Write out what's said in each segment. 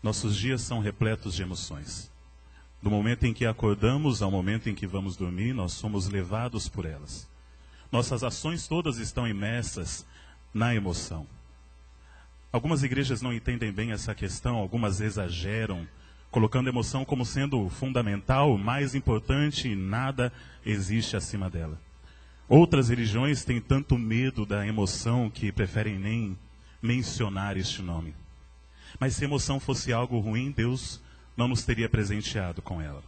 Nossos dias são repletos de emoções. Do momento em que acordamos ao momento em que vamos dormir, nós somos levados por elas. Nossas ações todas estão imersas na emoção. Algumas igrejas não entendem bem essa questão, algumas exageram, colocando a emoção como sendo fundamental, mais importante, e nada existe acima dela. Outras religiões têm tanto medo da emoção que preferem nem mencionar este nome. Mas se emoção fosse algo ruim, Deus não nos teria presenteado com ela.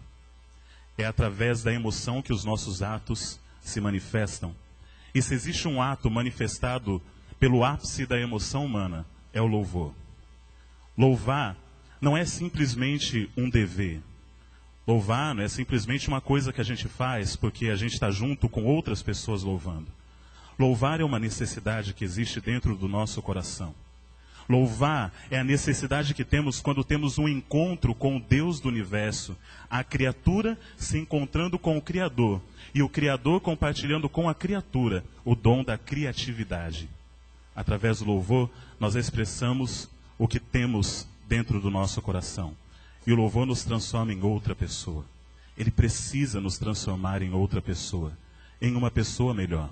É através da emoção que os nossos atos se manifestam. E se existe um ato manifestado pelo ápice da emoção humana, é o louvor. Louvar não é simplesmente um dever. Louvar não é simplesmente uma coisa que a gente faz porque a gente está junto com outras pessoas louvando. Louvar é uma necessidade que existe dentro do nosso coração. Louvar é a necessidade que temos quando temos um encontro com o Deus do universo, a criatura se encontrando com o Criador, e o Criador compartilhando com a criatura o dom da criatividade. Através do louvor, nós expressamos o que temos dentro do nosso coração. E o louvor nos transforma em outra pessoa. Ele precisa nos transformar em outra pessoa, em uma pessoa melhor.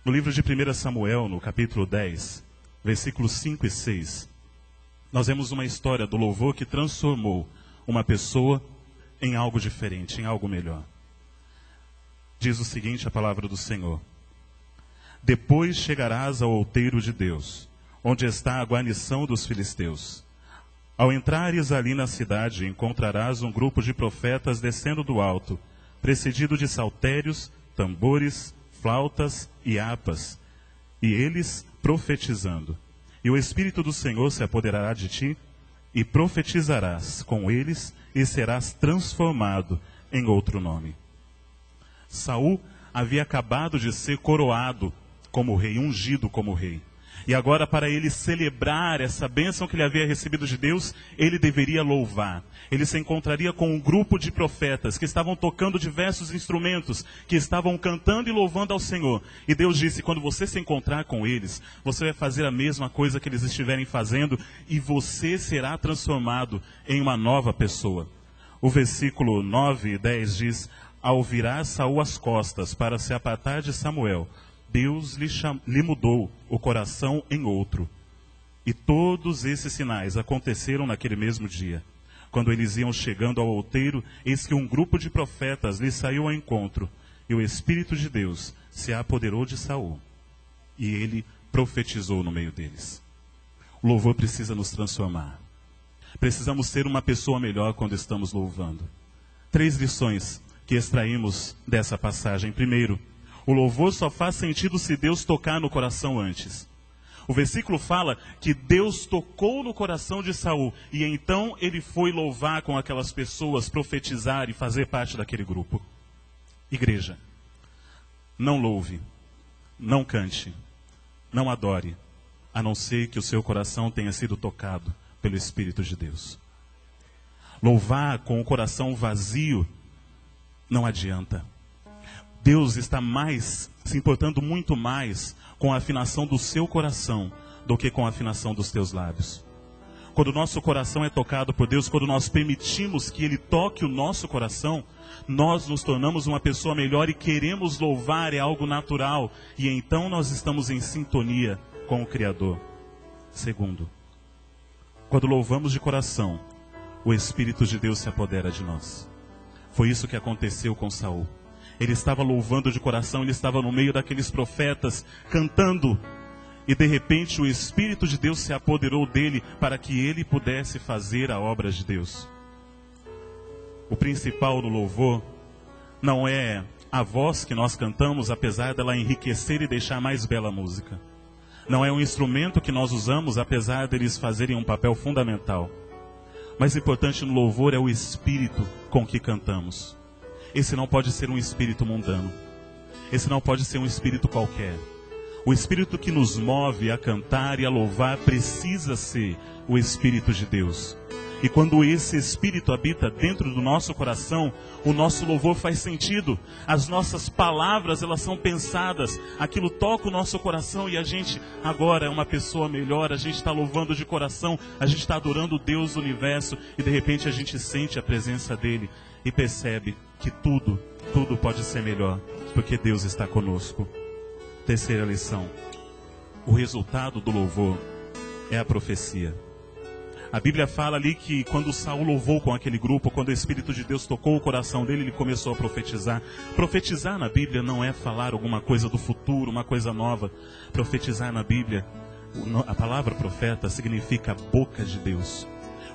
No livro de 1 Samuel, no capítulo 10, versículos 5 e 6, nós vemos uma história do louvor que transformou uma pessoa em algo diferente, em algo melhor. Diz o seguinte a palavra do Senhor: Depois chegarás ao outeiro de Deus, onde está a guarnição dos filisteus. Ao entrares ali na cidade, encontrarás um grupo de profetas descendo do alto, precedido de saltérios, tambores, flautas e harpas, e eles profetizando. E o Espírito do Senhor se apoderará de ti, e profetizarás com eles, e serás transformado em outro nome. Saul havia acabado de ser coroado como rei, ungido como rei. E agora, para ele celebrar essa bênção que ele havia recebido de Deus, ele deveria louvar. Ele se encontraria com um grupo de profetas que estavam tocando diversos instrumentos, que estavam cantando e louvando ao Senhor. E Deus disse: quando você se encontrar com eles, você vai fazer a mesma coisa que eles estiverem fazendo, e você será transformado em uma nova pessoa. O versículo 9 e 10 diz: Ao virar Saul as costas para se apartar de Samuel, Deus lhe mudou o coração em outro. E todos esses sinais aconteceram naquele mesmo dia. Quando eles iam chegando ao outeiro, eis que um grupo de profetas lhe saiu ao encontro, e o Espírito de Deus se apoderou de Saul, e ele profetizou no meio deles. O louvor precisa nos transformar. Precisamos ser uma pessoa melhor quando estamos louvando. 3 lições que extraímos dessa passagem. Primeiro, o louvor só faz sentido se Deus tocar no coração antes. O versículo fala que Deus tocou no coração de Saul, e então ele foi louvar com aquelas pessoas, profetizar e fazer parte daquele grupo. Igreja, não louve, não cante, não adore, a não ser que o seu coração tenha sido tocado pelo Espírito de Deus. Louvar com o coração vazio não adianta. Deus está se importando muito mais com a afinação do seu coração do que com a afinação dos teus lábios. Quando o nosso coração é tocado por Deus, quando nós permitimos que Ele toque o nosso coração, nós nos tornamos uma pessoa melhor e queremos louvar, é algo natural. E então nós estamos em sintonia com o Criador. Segundo, quando louvamos de coração, o Espírito de Deus se apodera de nós. Foi isso que aconteceu com Saul. Ele estava louvando de coração, ele estava no meio daqueles profetas, cantando. E de repente o Espírito de Deus se apoderou dele para que ele pudesse fazer a obra de Deus. O principal no louvor não é a voz que nós cantamos, apesar dela enriquecer e deixar mais bela a música. Não é um instrumento que nós usamos, apesar deles fazerem um papel fundamental. Mais importante no louvor é o Espírito com que cantamos. Esse não pode ser um espírito mundano. Esse não pode ser um espírito qualquer. O espírito que nos move a cantar e a louvar precisa ser o Espírito de Deus. E quando esse Espírito habita dentro do nosso coração, o nosso louvor faz sentido. As nossas palavras, elas são pensadas. Aquilo toca o nosso coração e a gente agora é uma pessoa melhor. A gente está louvando de coração, a gente está adorando o Deus do universo. E de repente a gente sente a presença dEle e percebe que tudo pode ser melhor, porque Deus está conosco. Terceira lição. O resultado do louvor é a profecia. A Bíblia fala ali que quando Saul louvou com aquele grupo, quando o Espírito de Deus tocou o coração dele, ele começou a profetizar. Profetizar na Bíblia não é falar alguma coisa do futuro, uma coisa nova. Profetizar na Bíblia, a palavra profeta significa boca de Deus.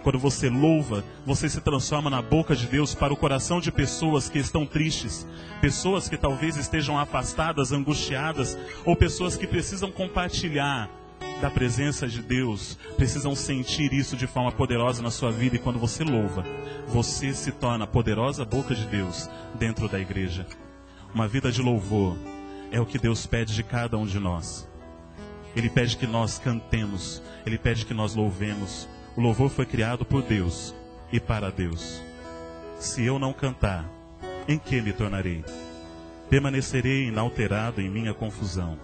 Quando você louva, você se transforma na boca de Deus para o coração de pessoas que estão tristes, pessoas que talvez estejam afastadas, angustiadas, ou pessoas que precisam compartilhar da presença de Deus, precisam sentir isso de forma poderosa na sua vida. E quando você louva, você se torna a poderosa boca de Deus dentro da igreja. Uma vida de louvor é o que Deus pede de cada um de nós. Ele pede que nós cantemos, Ele pede que nós louvemos. O louvor foi criado por Deus e para Deus. Se eu não cantar, em que me tornarei? Permanecerei inalterado em minha confusão,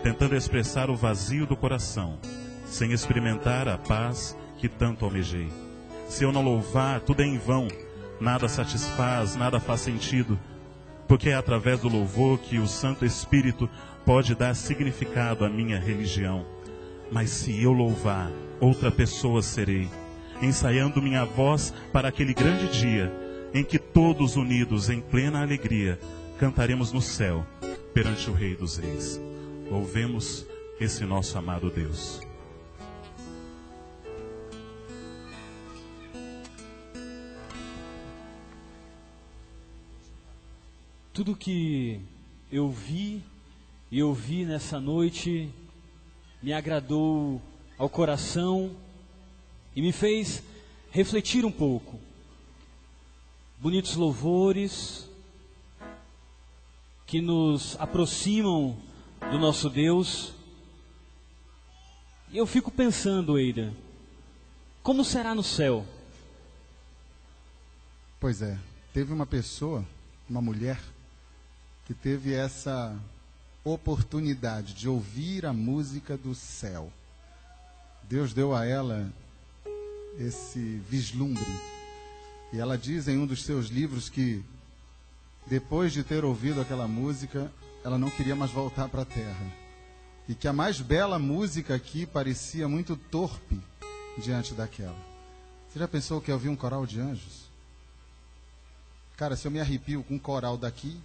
tentando expressar o vazio do coração, sem experimentar a paz que tanto almejei. Se eu não louvar, tudo é em vão, nada satisfaz, nada faz sentido, porque é através do louvor que o Santo Espírito pode dar significado à minha religião. Mas se eu louvar, outra pessoa serei, ensaiando minha voz para aquele grande dia, em que todos unidos em plena alegria, cantaremos no céu, perante o Rei dos Reis. Louvemos esse nosso amado Deus. Tudo que eu vi e ouvi nessa noite me agradou ao coração e me fez refletir um pouco. Bonitos louvores que nos aproximam do nosso Deus. E eu fico pensando, Eida, como será no céu? Pois é, teve uma pessoa, uma mulher, que teve essa oportunidade de ouvir a música do céu. Deus deu a ela esse vislumbre. E ela diz em um dos seus livros que, depois de ter ouvido aquela música, ela não queria mais voltar para a terra. E que a mais bela música aqui parecia muito torpe diante daquela. Você já pensou que eu ouvi um coral de anjos? Cara, se eu me arrepio com um coral daqui,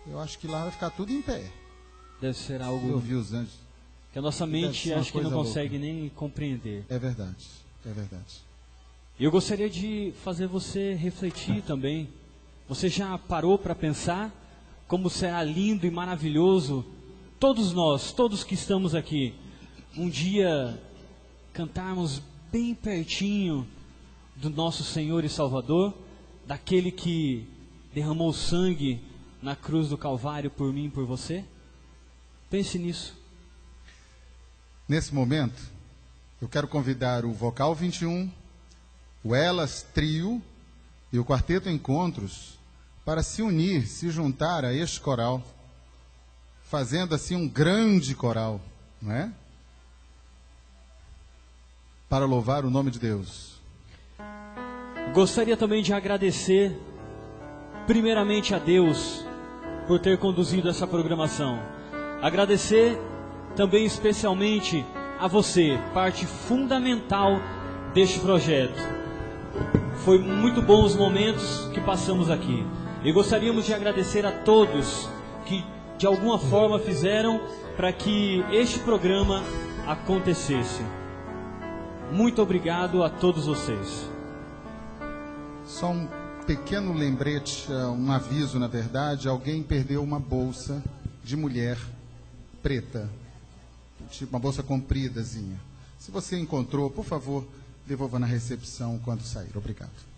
eu acho que lá vai ficar tudo em pé. Deve ser algo Eu ouvi os anjos. que a nossa mente acho que não consegue nem compreender. É verdade, é verdade. E eu gostaria de fazer você refletir também. Você já parou para pensar como será lindo e maravilhoso todos nós, todos que estamos aqui, um dia cantarmos bem pertinho do nosso Senhor e Salvador, daquele que derramou sangue na cruz do Calvário por mim e por você? Pense nisso. Nesse momento, eu quero convidar o Vocal 21, o Elas Trio e o Quarteto Encontros para se unir, se juntar a este coral, fazendo assim um grande coral, não é? Para louvar o nome de Deus. Gostaria também de agradecer primeiramente a Deus por ter conduzido essa programação. Agradecer também especialmente a você, parte fundamental deste projeto. Foi muito bom os momentos que passamos aqui. E gostaríamos de agradecer a todos que de alguma forma fizeram para que este programa acontecesse. Muito obrigado a todos vocês. Só um pequeno lembrete, um aviso na verdade, alguém perdeu uma bolsa de mulher preta, tipo uma bolsa compridazinha. Se você encontrou, por favor, devolva na recepção quando sair. Obrigado.